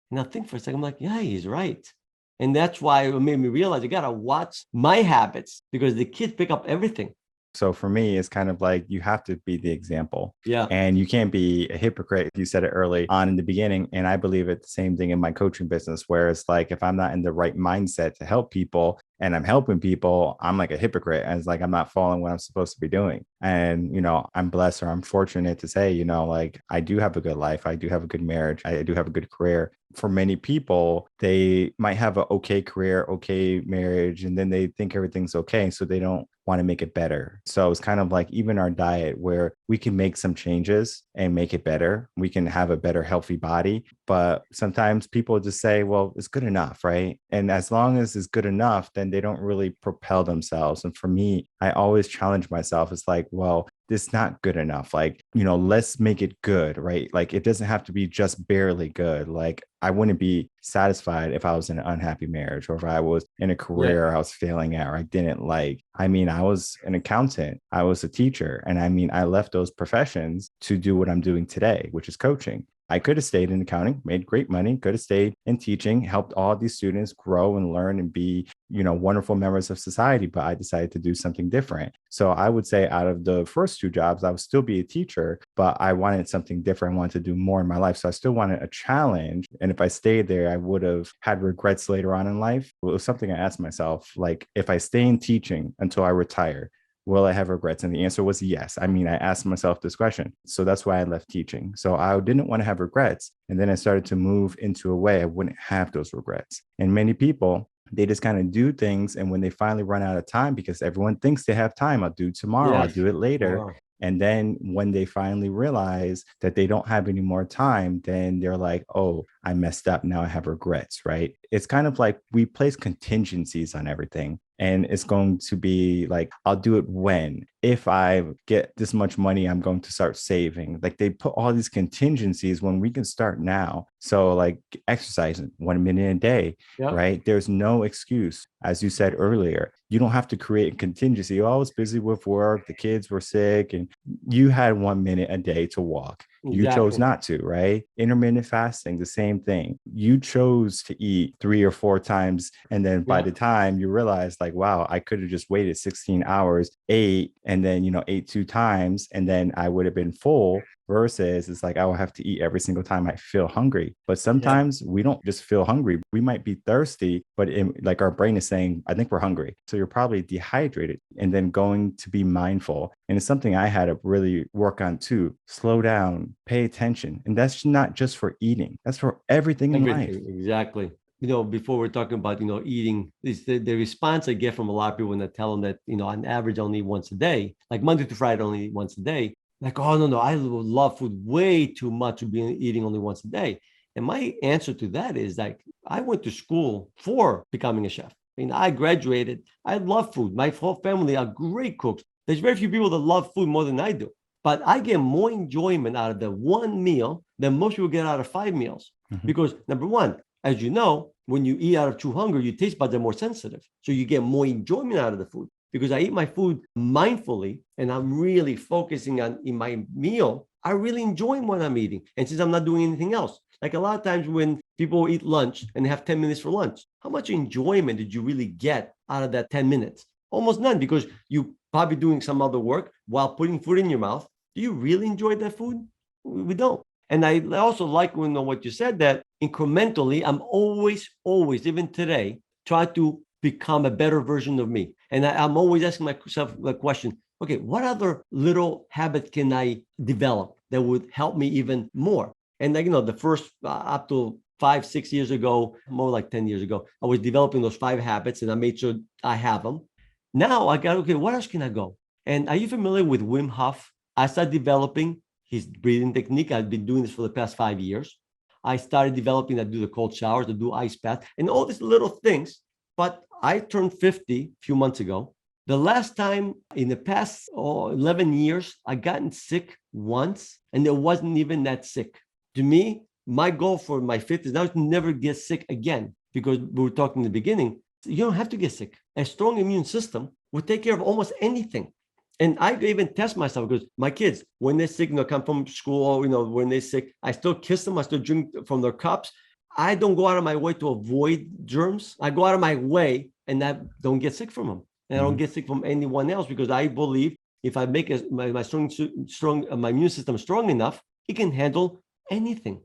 S3: And I think for a second, I'm like, yeah, he's right. And that's why it made me realize I got to watch my habits because the kids pick up everything.
S2: So for me, it's kind of like you have to be the example.
S3: Yeah.
S2: And you can't be a hypocrite. You said it early on in the beginning. And I believe it's the same thing in my coaching business, where it's like, if I'm not in the right mindset to help people and I'm helping people, I'm like a hypocrite. And it's like, I'm not following what I'm supposed to be doing. And, I'm blessed, or I'm fortunate to say, like I do have a good life. I do have a good marriage. I do have a good career. For many people, they might have an okay career, okay marriage, and then they think everything's okay. So they don't want to make it better. So it's kind of like even our diet, where we can make some changes and make it better. We can have a better, healthy body. But sometimes people just say, well, it's good enough, right? And as long as it's good enough, then they don't really propel themselves. And for me, I always challenge myself. It's like, well, it's not good enough. Like, let's make it good, right? Like, it doesn't have to be just barely good. Like, I wouldn't be satisfied if I was in an unhappy marriage, or if I was in a career I was failing at, or I didn't like. I mean, I was an accountant, I was a teacher. And I mean, I left those professions to do what I'm doing today, which is coaching. I could have stayed in accounting, made great money, could have stayed in teaching, helped all these students grow and learn and be, wonderful members of society. But I decided to do something different. So I would say out of the first 2 jobs, I would still be a teacher, but I wanted something different. I wanted to do more in my life. So I still wanted a challenge. And if I stayed there, I would have had regrets later on in life. It was something I asked myself, like, if I stay in teaching until I retire, will I have regrets? And the answer was yes. I mean, I asked myself this question. So that's why I left teaching. So I didn't want to have regrets. And then I started to move into a way I wouldn't have those regrets. And many people, they just kind of do things. And when they finally run out of time, because everyone thinks they have time, I'll do it tomorrow, I'll do it later. Wow. And then when they finally realize that they don't have any more time, then they're like, oh, I messed up. Now I have regrets, right? It's kind of like we place contingencies on everything. And it's going to be like, I'll do it when, if I get this much money, I'm going to start saving. Like, they put all these contingencies when we can start now. So like exercising 1 minute a day, right? There's no excuse. As you said earlier, you don't have to create a contingency. You're always busy with work. The kids were sick and you had 1 minute a day to walk. Exactly. You chose not to, right? Intermittent fasting, the same thing. You chose to eat 3 or 4 times. And then by the time you realize, like, wow, I could have just waited 16 hours, ate, and then, ate 2 times, and then I would have been full, versus it's like I will have to eat every single time I feel hungry. But
S3: Yeah.
S2: sometimes we don't just feel hungry. We might be thirsty, but like our brain is saying, I think we're hungry. So you're probably dehydrated, and then going to be mindful. And it's something I had to really work on too. Slow down, pay attention. And that's not just for eating, that's for everything in life.
S3: Everything, exactly. Before we're talking about, eating, is the response I get from a lot of people when I tell them that, on average, I only eat once a day, like Monday to Friday, I only eat once a day. Like, oh, no, I love food way too much to be eating only once a day. And my answer to that is like, I went to school for becoming a chef. I graduated. I love food. My whole family are great cooks. There's very few people that love food more than I do. But I get more enjoyment out of the one meal than most people get out of 5 meals.
S2: Mhm.
S3: Because number one, as you know, when you eat out of true hunger, your taste buds are more sensitive. So you get more enjoyment out of the food. Because I eat my food mindfully and I'm really focusing on in my meal, I really enjoy what I'm eating. And since I'm not doing anything else, like a lot of times when people eat lunch and they have 10 minutes for lunch, how much enjoyment did you really get out of that 10 minutes? Almost none, because you probably doing some other work while putting food in your mouth. Do you really enjoy that food? We don't. And I also like what you said, that incrementally, I'm always, even today, try to become a better version of me. And I'm always asking myself the question, okay, what other little habit can I develop that would help me even more? And the first up to 5-6 years ago, more like 10 years ago, I was developing those 5 habits and I made sure I have them. Now I got, okay, what else can I go? And are you familiar with Wim Hof? I started developing his breathing technique. I've been doing this for the past 5 years. I started developing, I do the cold showers, I do ice baths, and all these little things. But I turned 50 a few months ago. The last time in the past 11 years, I gotten sick once, and it wasn't even that sick. To me, my goal for my 50s now is to never get sick again, because we were talking in the beginning, you don't have to get sick. A strong immune system will take care of almost anything. And I even test myself, because my kids, when they're sick, come from school, when they're sick, I still kiss them. I still drink from their cups. I don't go out of my way to avoid germs. I go out of my way and I don't get sick from them. And I don't get sick from anyone else, because I believe if I make my my immune system strong enough, it can handle anything.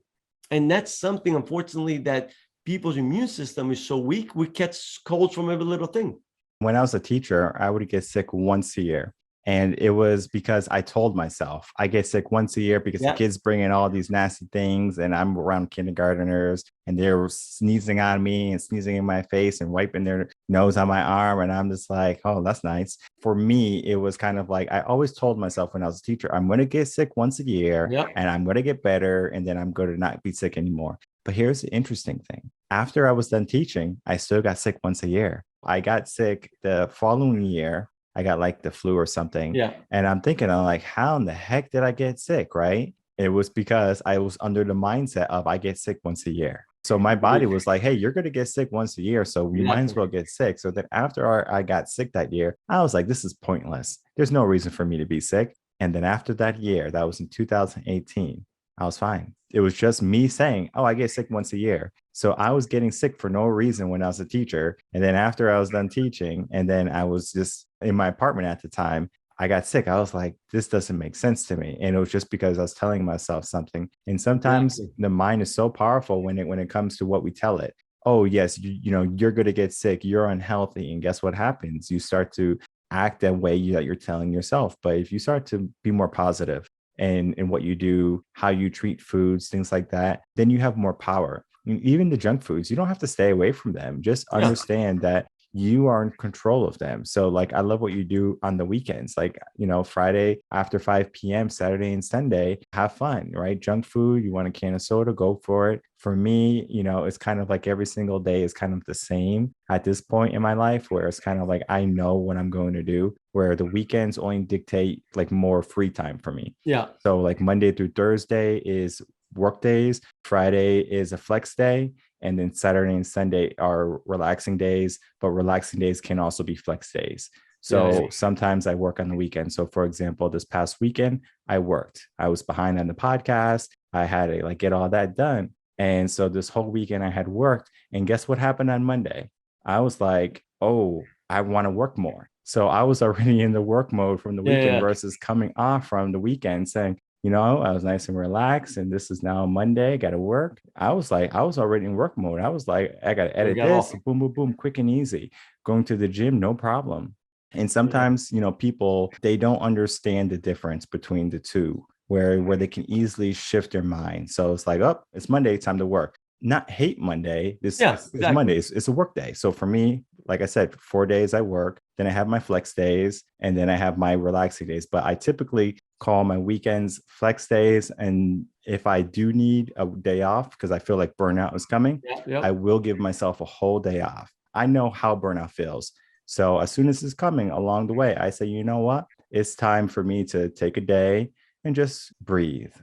S3: And that's something, unfortunately, that people's immune system is so weak, we catch colds from every little thing.
S2: When I was a teacher, I would get sick once a year. And it was because I told myself I get sick once a year because the kids bring in all these nasty things, and I'm around kindergarteners and they're sneezing on me and sneezing in my face and wiping their nose on my arm. And I'm just like, oh, that's nice. For me, it was kind of like I always told myself when I was a teacher, I'm going to get sick once a year and I'm going to get better. And then I'm going to not be sick anymore. But here's the interesting thing. After I was done teaching, I still got sick once a year. I got sick the following year. I got like the flu or something.
S3: Yeah.
S2: And I'm thinking, I'm like, how in the heck did I get sick? Right. It was because I was under the mindset of I get sick once a year. So my body was like, hey, you're going to get sick once a year. So you might as well get sick. So then after I got sick that year, I was like, this is pointless. There's no reason for me to be sick. And then after that year, that was in 2018, I was fine. It was just me saying, oh, I get sick once a year. So I was getting sick for no reason when I was a teacher. And then after I was done teaching, and then I was just in my apartment at the time, I got sick. I was like, this doesn't make sense to me. And it was just because I was telling myself something. And sometimes the mind is so powerful when it comes to what we tell it. Oh, yes, you're going to get sick. You're unhealthy. And guess what happens? You start to act that way that you're telling yourself. But if you start to be more positive and in what you do, how you treat foods, things like that, then you have more power. I mean, even the junk foods, you don't have to stay away from them. Just understand that you are in control of them. So like, I love what you do on the weekends, like, Friday after 5 p.m., Saturday and Sunday, have fun, right? Junk food, you want a can of soda, go for it. For me, it's kind of like every single day is kind of the same at this point in my life, where it's kind of like, I know what I'm going to do, where the weekends only dictate like more free time for me.
S3: Yeah.
S2: So like Monday through Thursday is work days, Friday is a flex day, and then Saturday and Sunday are relaxing days, but relaxing days can also be flex days. So sometimes I work on the weekend. So for example, this past weekend, I worked. I was behind on the podcast. I had to get all that done. And so this whole weekend I had worked. And guess what happened on Monday? I was like, oh, I want to work more. So I was already in the work mode from the weekend versus coming off from the weekend saying, I was nice and relaxed. And this is now Monday, got to work. I was already in work mode. I was like, I got to edit this, boom, boom, boom, quick and easy. Going to the gym, no problem. And sometimes, people, they don't understand the difference between the two, where they can easily shift their mind. So it's like, oh, it's Monday, time to work. Not hate Monday. It's Monday. It's a work day. So for me, like I said, 4 days I work, then I have my flex days, and then I have my relaxing days. But I typically call my weekends flex days. And if I do need a day off because I feel like burnout is coming, I will give myself a whole day off. I know how burnout feels. So as soon as it's coming along the way, I say, you know what? It's time for me to take a day and just breathe.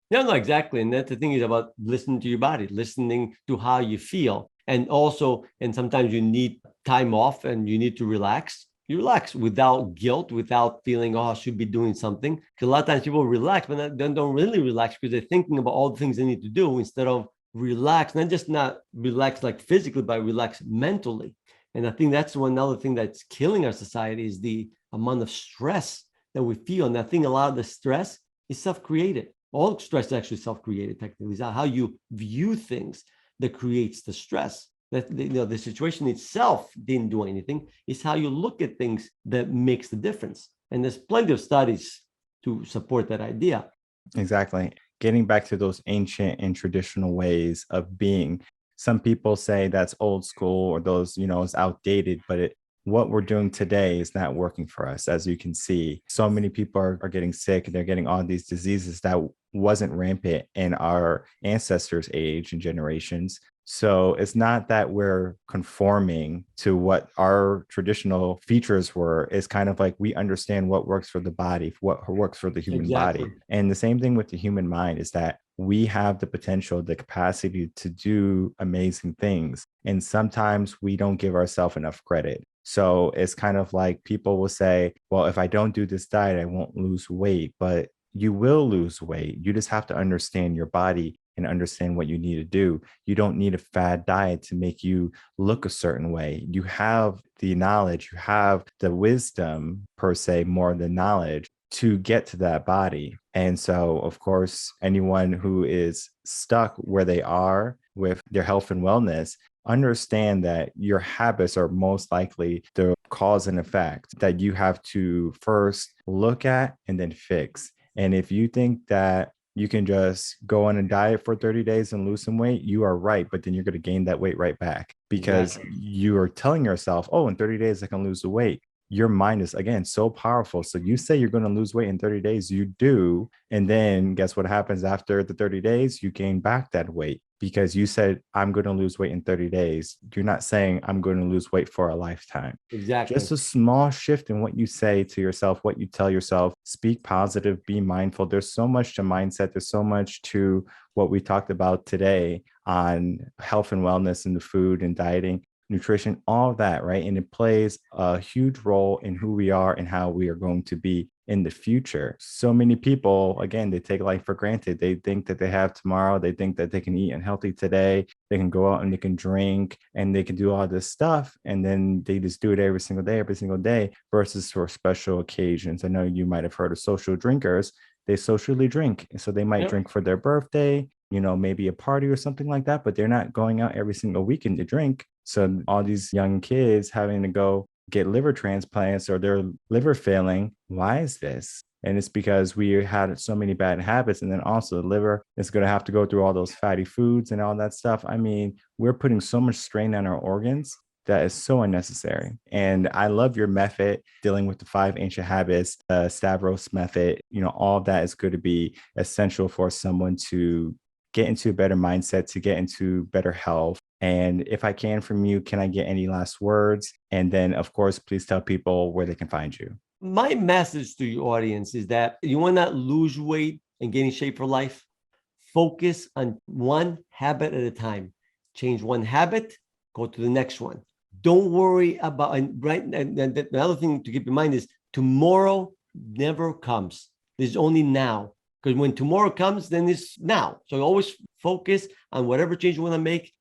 S3: No, exactly. And that's the thing is about listening to your body, listening to how you feel. And also, and sometimes you need time off and you need to relax. You relax without guilt, without feeling, oh, I should be doing something. Because a lot of times people relax, but then don't really relax because they're thinking about all the things they need to do instead of relax, not relax like physically, but relax mentally. And I think that's one other thing that's killing our society is the amount of stress that we feel. And I think a lot of the stress is self-created. All stress is actually self-created, technically. It's how you view things that creates the stress. That the situation itself didn't do anything. It's how you look at things that makes the difference. And there's plenty of studies to support that idea.
S2: Exactly. Getting back to those ancient and traditional ways of being. Some people say that's old school or those, it's outdated, but what we're doing today is not working for us. As you can see, so many people are getting sick and they're getting all these diseases that wasn't rampant in our ancestors' age and generations. So it's not that we're conforming to what our traditional features were. It's kind of like we understand what works for the body, what works for the human body. And the same thing with the human mind is that we have the potential, the capacity to do amazing things. And sometimes we don't give ourselves enough credit. So it's kind of like people will say, well, if I don't do this diet, I won't lose weight. But you will lose weight. You just have to understand your body and understand what you need to do. You don't need a fad diet to make you look a certain way. You have the knowledge, you have the wisdom per se, more than knowledge to get to that body. And so, of course, anyone who is stuck where they are with their health and wellness, understand that your habits are most likely the cause and effect that you have to first look at and then fix. And if you think that you can just go on a diet for 30 days and lose some weight, you are right. But then you're going to gain that weight right back because you are telling yourself, oh, in 30 days, I can lose the weight. Your mind is, again, so powerful. So you say you're going to lose weight in 30 days, you do. And then guess what happens after the 30 days? You gain back that weight because you said, I'm going to lose weight in 30 days. You're not saying I'm going to lose weight for a lifetime.
S3: Exactly.
S2: Just a small shift in what you say to yourself, what you tell yourself, speak positive, be mindful. There's so much to mindset. There's so much to what we talked about today on health and wellness and the food and dieting, nutrition, all of that, right? And it plays a huge role in who we are and how we are going to be in the future. So many people, again, they take life for granted. They think that they have tomorrow. They think that they can eat unhealthy today. They can go out and they can drink and they can do all this stuff. And then they just do it every single day versus for special occasions. I know you might have heard of social drinkers. They socially drink. So they might drink for their birthday, maybe a party or something like that, but they're not going out every single weekend to drink. So all these young kids having to go get liver transplants or their liver failing. Why is this? And it's because we had so many bad habits. And then also the liver is going to have to go through all those fatty foods and all that stuff. I mean, we're putting so much strain on our organs that is so unnecessary. And I love your method dealing with the 5 ancient habits, the Stavros method. All of that is going to be essential for someone to get into a better mindset, to get into better health. And if I can from you, can I get any last words? And then, of course, please tell people where they can find you.
S3: My message to your audience is that you want to lose weight and get in shape for life. Focus on one habit at a time. Change one habit, go to the next one. Don't worry about, and the other thing to keep in mind is tomorrow never comes. There's only now. Because when tomorrow comes, then it's now. So always focus on whatever change you want to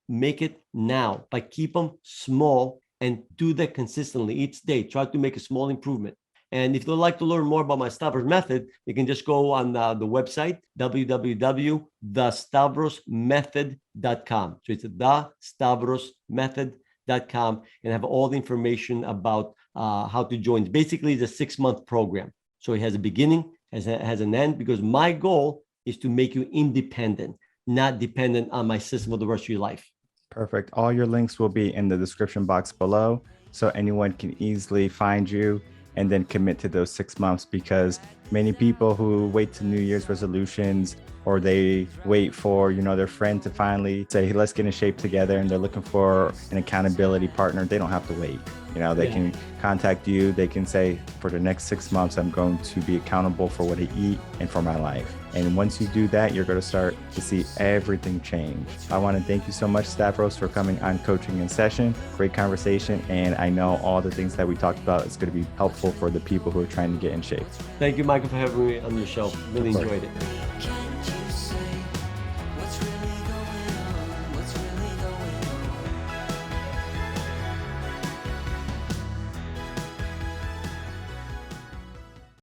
S3: make it now. But keep them small and do that consistently each day. Try to make a small improvement. And if you'd like to learn more about my Stavros method, you can just go on the website, www.thestavrosmethod.com. So it's thestavrosmethod.com, and have all the information about how to join. Basically, it's a 6-month program. So it has a beginning, has an end, because my goal is to make you independent, not dependent on my system for the rest of your life.
S2: Perfect. All your links will be in the description box below, so anyone can easily find you and then commit to those 6 months, because many people who wait to New Year's resolutions, or they wait for, their friend to finally say, hey, let's get in shape together, and they're looking for an accountability partner, they don't have to wait. They can contact you. They can say, for the next 6 months, I'm going to be accountable for what I eat and for my life. And once you do that, you're going to start to see everything change. I want to thank you so much, Stavros, for coming on Coaching in Session. Great conversation. And I know all the things that we talked about is going to be helpful for the people who are trying to get in shape.
S3: Thank you, Michael, for having me on your show. Really enjoyed it.